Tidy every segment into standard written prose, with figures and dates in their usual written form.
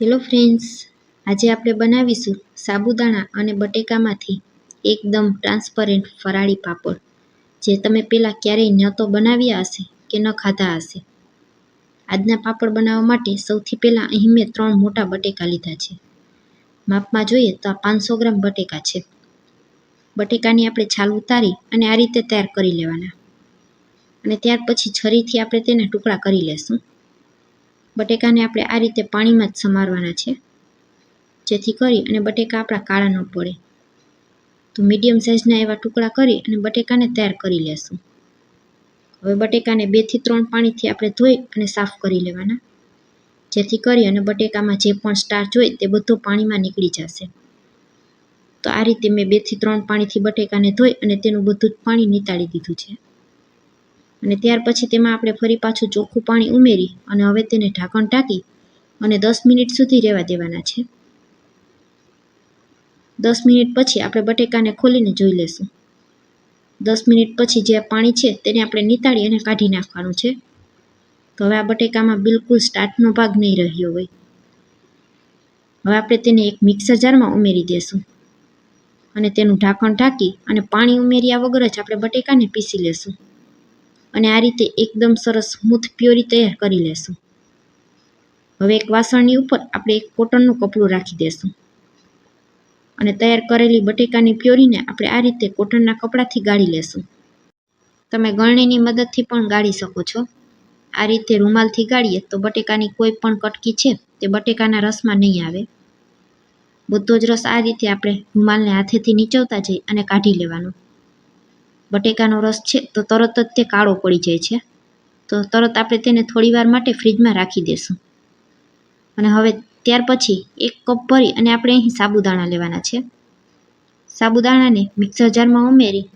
Hello friends, આજે આપણે બનાવીશું સાબુદાણા અને બટેકામાંથી એકદમ ટ્રાન્સપરન્ટ ફરાળી પાપડ, જે તમે પહેલાં ક્યારેય ન તો બનાવ્યા હશે કે ન ખાધા હશે. આજના પાપડ બનાવવા માટે સૌથી પહેલાં અહીં મેં 3 મોટા બટેકા લીધા છે. માપમાં જોઈએ તો આ 500 ગ્રામ બટેકા છે. બટેકાની આપણે છાલ ઉતારી અને આ રીતે તૈયાર કરી લેવાના, અને ત્યાર પછી છરીથી આપણે તેને ટુકડા કરી લેશું. બટેકાને આપણે આ રીતે પાણીમાં જ સમારવાના છે, જેથી કરી અને બટેકા આપણા કાળા ન પડે. તો મીડિયમ સાઇઝના એવા ટુકડા કરી અને બટેકાને તૈયાર કરી લેશું. હવે બટેકાને 2 થી 3 પાણીથી આપણે ધોઈ અને સાફ કરી લેવાના, જેથી કરી અને બટેકામાં જે પણ સ્ટાર્ચ હોય તે બધો પાણીમાં નીકળી જશે. તો આ રીતે મેં 2 થી 3 પાણીથી બટેકાને ધોઈ અને તેનું બધું જ પાણી નિતાળી દીધું છે. અને ત્યાર પછી તેમાં આપણે ફરી પાછું ચોખ્ખું પાણી ઉમેરી અને હવે તેને ઢાંકણ ઢાંકી અને 10 મિનિટ સુધી રહેવા દેવાના છે. 10 મિનિટ પછી આપણે બટેકાને ખોલીને જોઈ લેશું. 10 મિનિટ પછી જે પાણી છે તેને આપણે નિતાળી અને કાઢી નાખવાનું છે. તો હવે આ બટેકામાં બિલકુલ સ્ટાર્ચનો ભાગ નહીં રહ્યો હોય. હવે આપણે તેને એક મિક્સર જારમાં ઉમેરી દેશું અને તેનું ઢાંકણ ઢાંકી અને પાણી ઉમેર્યા વગર જ આપણે બટેકાને પીસી લેશું. અને આ રીતે એકદમ સરસ સ્મૂથ પ્યોરી તૈયાર કરી લેશું. હવે એક વાસણની ઉપર આપણે એક કોટનનું કપડું રાખી દેશું અને તૈયાર કરેલી બટેકાની પ્યોરીને આપણે આ રીતે કોટનના કપડાથી ગાળી લેશું. તમે ગળણીની મદદથી પણ ગાળી શકો છો. આ રીતે રૂમાલથી ગાળીએ તો બટેકાની કોઈ પણ કટકી છે તે બટેકાના રસમાં નહીં આવે. બધો જ રસ આ રીતે આપણે રૂમાલને હાથેથી નીચવતા જઈ અને કાઢી લેવાનો. બટેકાનો રસ છે તો તરત જ તે કાળો પડી જાય છે, તો તરત આપણે તેને થોડીવાર માટે ફ્રીજમાં રાખી દેશું. અને હવે ત્યાર પછી 1 કપ ભરી અને આપણે અહીં સાબુદાણા લેવાના છે. સાબુદાણાને મિક્સર જારમાં ઉમેરી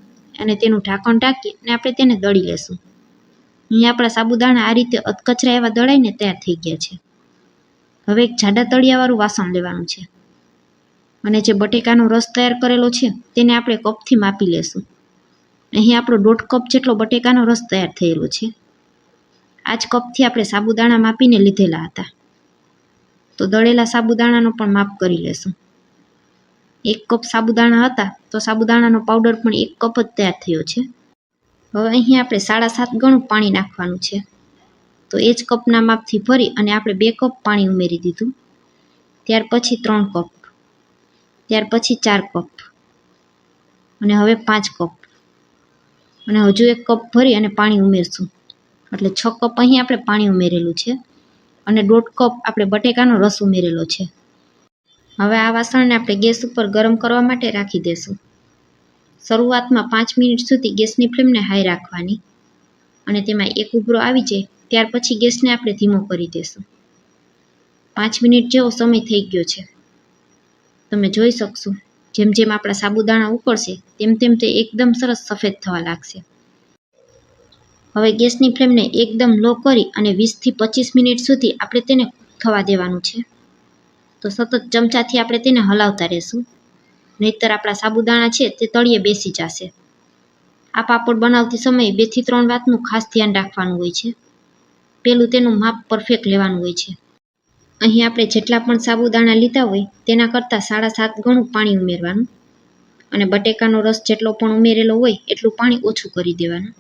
અને તેનું ઢાંકણ ઢાંકી અને આપણે તેને દળી લેશું. અહીં આપણા સાબુદાણા આ રીતે અધકચરા એવા દળાઈને તૈયાર થઈ ગયા છે. હવે એક જાડા તળિયાવાળું વાસણ લેવાનું છે અને જે બટેકાનો રસ તૈયાર કરેલો છે તેને આપણે કપથી માપી લેશું. અહીં આપણો 1.5 કપ જેટલો બટેકાનો રસ તૈયાર થયેલો છે. આ જ કપથી આપણે સાબુદાણા માપીને લીધેલા હતા. તો દળેલા સાબુદાણાનો પણ માપ કરી લેશું. 1 કપ સાબુદાણા હતા તો સાબુદાણાનો પાવડર પણ 1 કપ જ તૈયાર થયો છે. હવે અહીં આપણે 7.5 ગણું પાણી નાખવાનું છે. તો એ જ કપના માપથી ભરી અને આપણે 2 કપ પાણી ઉમેરી દીધું. ત્યાર પછી 3 કપ, ત્યાર પછી 4 કપ અને હવે 5 કપ અને હજુ 1 કપ ભરી અને પાણી ઉમેરશું. એટલે 6 કપ અહીં આપણે પાણી ઉમેરેલું છે અને 1.5 કપ આપણે બટેકાનો રસ ઉમેરેલો છે. હવે આ વાસણને આપણે ગેસ ઉપર ગરમ કરવા માટે રાખી દેશું. શરૂઆતમાં 5 મિનિટ સુધી ગેસની ફ્લેમને હાઈ રાખવાની અને તેમાં એક ઉભરો આવી જાય ત્યાર પછી ગેસને આપણે ધીમો કરી દેશું. 5 મિનિટ જેવો સમય થઈ ગયો છે. તમે જોઈ શકશો જેમ જેમ આપણા સાબુદાણા ઉકળશે તેમ તેમ તે એકદમ સરસ સફેદ થવા લાગશે. હવે ગેસની ફ્લેમને એકદમ લો કરી અને 20 થી 25 મિનિટ સુધી આપણે તેને થવા દેવાનું છે. તો સતત ચમચાથી આપણે તેને હલાવતા રહેશું, નહીંતર આપણા સાબુદાણા છે તે તળિયે બેસી જશે. આ પાપડ બનાવતી સમયે 2 થી 3 વાતનું ખાસ ધ્યાન રાખવાનું હોય છે. પહેલું, તેનું માપ પરફેક્ટ લેવાનું હોય છે. અહીં આપણે જેટલા પણ સાબુદાણા લીધા હોય તેના કરતાં 7.5 ગણું પાણી ઉમેરવાનું અને બટેકાનો રસ જેટલો પણ ઉમેરેલો હોય એટલું પાણી ઓછું કરી દેવાનું.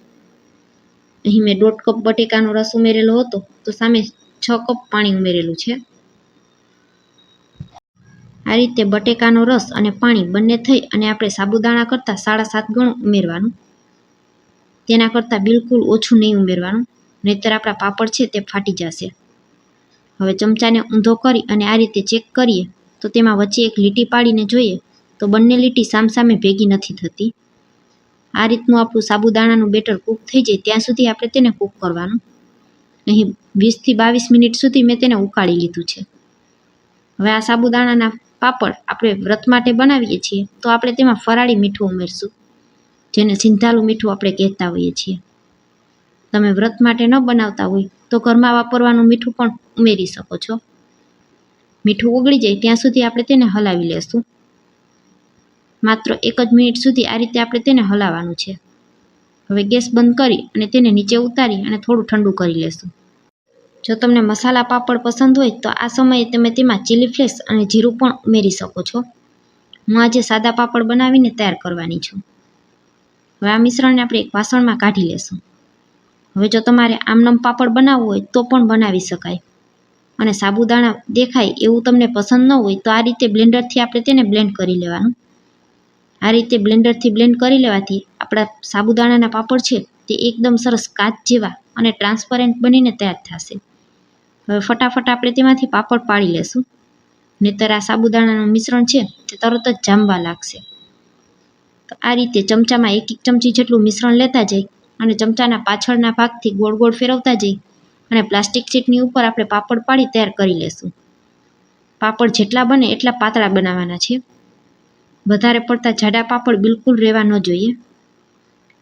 અહીં મેં 1.5 કપ બટેકાનો રસ ઉમેરેલો હતો તો સામે 6 કપ પાણી ઉમેરેલું છે. આ રીતે બટેકાનો રસ અને પાણી બંને થઈ અને આપણે સાબુદાણા કરતાં 7.5 ગણું ઉમેરવાનું. તેના કરતાં બિલકુલ ઓછું નહીં ઉમેરવાનું, નહીંતર આપણા પાપડ છે તે ફાટી જશે. હવે ચમચાને ઊંધો કરી અને આ રીતે ચેક કરીએ તો તેમાં વચ્ચે એક લીટી પાડીને જોઈએ તો બંને લીટી સામસામે ભેગી નથી થતી. આ રીતનું આપણું સાબુદાણાનું બેટર કૂક થઈ જાય ત્યાં સુધી આપણે તેને કૂક કરવાનું. અહીં 20 થી 22 મિનિટ સુધી મેં તેને ઉકાળી લીધું છે. હવે આ સાબુદાણાના પાપડ આપણે વ્રત માટે બનાવીએ છીએ તો આપણે તેમાં ફરાળી મીઠું ઉમેરશું, જેને સિંધાલું મીઠું આપણે કહેતા હોઈએ છીએ. તમે વ્રત માટે ન બનાવતા હોય તો ઘરમાં વાપરવાનું મીઠું પણ ઉમેરી શકો છો. મીઠું ઓગળી જાય ત્યાં સુધી આપણે તેને હલાવી લેશું. માત્ર 1 જ મિનિટ સુધી આ રીતે આપણે તેને હલાવવાનું છે. હવે ગેસ બંધ કરી અને તેને નીચે ઉતારી અને થોડું ઠંડુ કરી લેશું. જો તમને મસાલા પાપડ પસંદ હોય તો આ સમયે તમે તેમાં ચીલી ફ્લેક્સ અને જીરું પણ ઉમેરી શકો છો. હું આજે સાદા પાપડ બનાવીને તૈયાર કરવાની છું. હવે આ મિશ્રણને આપણે એક વાસણમાં કાઢી લેશું. હવે જો તમારે આમનમ પાપડ બનાવવું હોય તો પણ બનાવી શકાય, અને સાબુદાણા દેખાય એવું તમને પસંદ ન હોય તો આ રીતે બ્લેન્ડરથી આપણે તેને બ્લેન્ડ કરી લેવાનું. આ રીતે બ્લેન્ડરથી બ્લેન્ડ કરી લેવાથી આપણા સાબુદાણાના પાપડ છે તે એકદમ સરસ કાચ જેવા અને ટ્રાન્સપરન્ટ બનીને તૈયાર થશે. હવે ફટાફટ આપણે તેમાંથી પાપડ પાડી લેશું, નહીંતર આ સાબુદાણાનું મિશ્રણ છે તે તરત જ જામવા લાગશે. તો આ રીતે ચમચામાં 1 ચમચી જેટલું મિશ્રણ લેતા જઈ અને ચમચાના પાછળના ભાગથી ગોળ ગોળ ફેરવતા જઈ અને પ્લાસ્ટિક શીટની ઉપર આપણે પાપડ પાડી તૈયાર કરી લેશું. પાપડ જેટલા બને એટલા પાતળા બનાવવાના છે. વધારે પડતા જાડા પાપડ બિલકુલ રહેવા ન જોઈએ,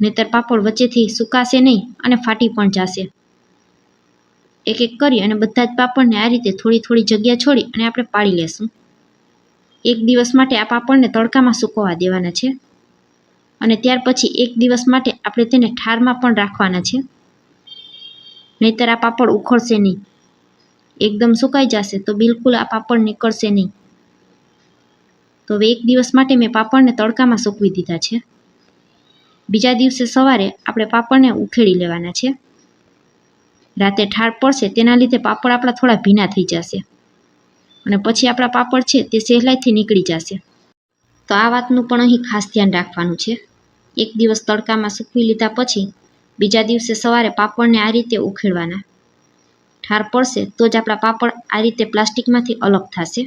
નહીંતર પાપડ વચ્ચેથી સુકાશે નહીં અને ફાટી પણ જશે. એક એક કરી અને બધા જ પાપડને આ રીતે થોડી થોડી જગ્યા છોડી અને આપણે પાડી લેશું. 1 દિવસ માટે આ પાપડને તડકામાં સૂકવવા દેવાના છે, અને ત્યાર પછી 1 દિવસ માટે આપણે તેને ઠારમાં પણ રાખવાના છે, નહીંતર આ પાપડ ઉખડશે નહીં. એકદમ સુકાઈ જશે તો બિલકુલ આ પાપડ નીકળશે નહીં. તો હવે 1 દિવસ માટે મેં પાપડને તડકામાં સૂકવી દીધા છે. બીજા દિવસે સવારે આપણે પાપડને ઉખેડી લેવાના છે. રાતે ઠાર પડશે તેના લીધે પાપડ આપણા થોડા ભીના થઈ જશે, અને પછી આપણા પાપડ છે તે સહેલાઈથી નીકળી જશે. તો આ વાતનું પણ અહીં ખાસ ધ્યાન રાખવાનું છે. 1 દિવસ તડકામાં સૂકવી લીધા પછી બીજા દિવસે સવારે પાપડને આ રીતે ઉખેડવાના. ઠાર પડશે તો જ આપણા પાપડ આ રીતે પ્લાસ્ટિકમાંથી અલગ થશે,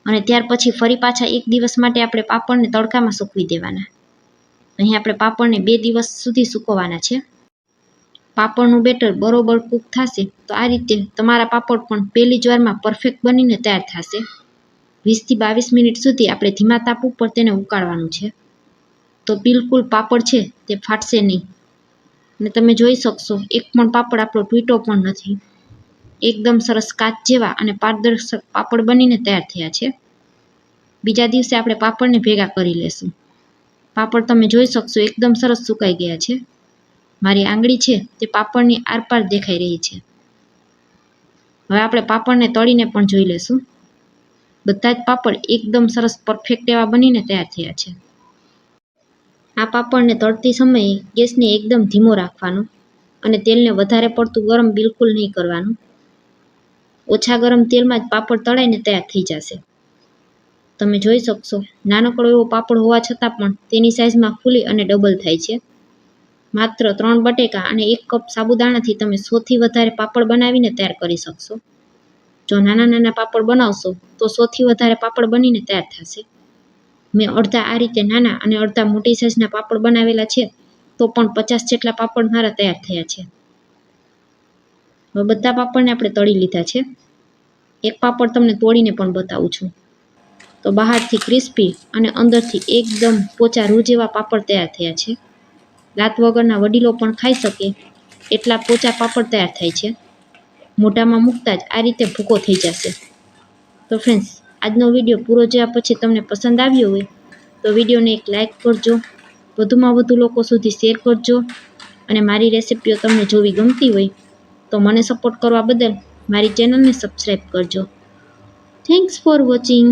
અને ત્યાર પછી ફરી પાછા 1 દિવસ માટે આપણે પાપડને તડકામાં સૂકવી દેવાના. અહીં આપણે પાપડને 2 દિવસ સુધી સૂકવવાના છે. પાપડનું બેટર બરોબર કૂક થશે તો આ રીતે તમારા પાપડ પણ પહેલી જ વારમાં પરફેક્ટ બનીને તૈયાર થશે. 20 થી 22 મિનિટ સુધી આપણે ધીમા તાપ ઉપર તેને ઉકાળવાનું છે. તો બિલકુલ પાપડ છે તે ફાટશે નહીં, અને તમે જોઈ શકશો એક પણ પાપડ આપણો તૂટ્યો પણ નથી. એકદમ સરસ કાચ જેવા અને પારદર્શક પાપડ બનીને તૈયાર થયા છે. બીજા દિવસે આપણે પાપડને ભેગા કરી લેશું. પાપડ તમે જોઈ શકશો એકદમ સરસ સુકાઈ ગયા છે. મારી આંગળી છે તે પાપડની આરપાર દેખાઈ રહી છે. હવે આપણે પાપડને તળીને પણ જોઈ લેશું. બધા જ પાપડ એકદમ સરસ પરફેક્ટ એવા બનીને તૈયાર થયા છે. આ પાપડને તળતી સમયે ગેસને એકદમ ધીમો રાખવાનો, અને તેલને વધારે પડતું ગરમ બિલકુલ નહીં કરવાનું. ઓછા ગરમ તેલમાં જ પાપડ તળાઈને તૈયાર થઈ જશે. તમે જોઈ શકશો નાનકડો એવો પાપડ હોવા છતાં પણ તેની સાઇઝમાં ફૂલી અને ડબલ થાય છે. માત્ર 3 બટેકા અને 1 કપ સાબુદાણાથી તમે 100 થી વધારે પાપડ બનાવીને તૈયાર કરી શકશો. જો નાના નાના પાપડ બનાવશો તો 100 થી વધારે પાપડ બનીને તૈયાર થશે. મેં અડધા આ રીતે નાના અને અડધા મોટી સાઇઝના પાપડ બનાવેલા છે, તો પણ 50 જેટલા પાપડ મારા તૈયાર થયા છે. હવે બધા પાપડને આપણે તળી લીધા છે. એક પાપડ તમને તોડીને પણ બતાવું છું. તો બહારથી ક્રિસ્પી અને અંદરથી એકદમ પોચા રૂ જેવા પાપડ તૈયાર થયા છે. દાંત વગરના વડીલો પણ ખાઈ શકે એટલા પોચા પાપડ તૈયાર થાય છે. મોઢામાં મૂકતા જ આ રીતે ભૂકો થઈ જશે. તો ફ્રેન્ડ્સ, આજનો વિડીયો પૂરો જોયા પછી તમને પસંદ આવ્યો હોય તો વિડીયોને એક લાઇક કરજો, વધુમાં વધુ લોકો સુધી શેર કરજો, અને મારી રેસિપીઓ તમને જોવી ગમતી હોય તો મને સપોર્ટ કરવા બદલ મારી ચેનલને સબસ્ક્રાઈબ કરજો. Thanks for watching.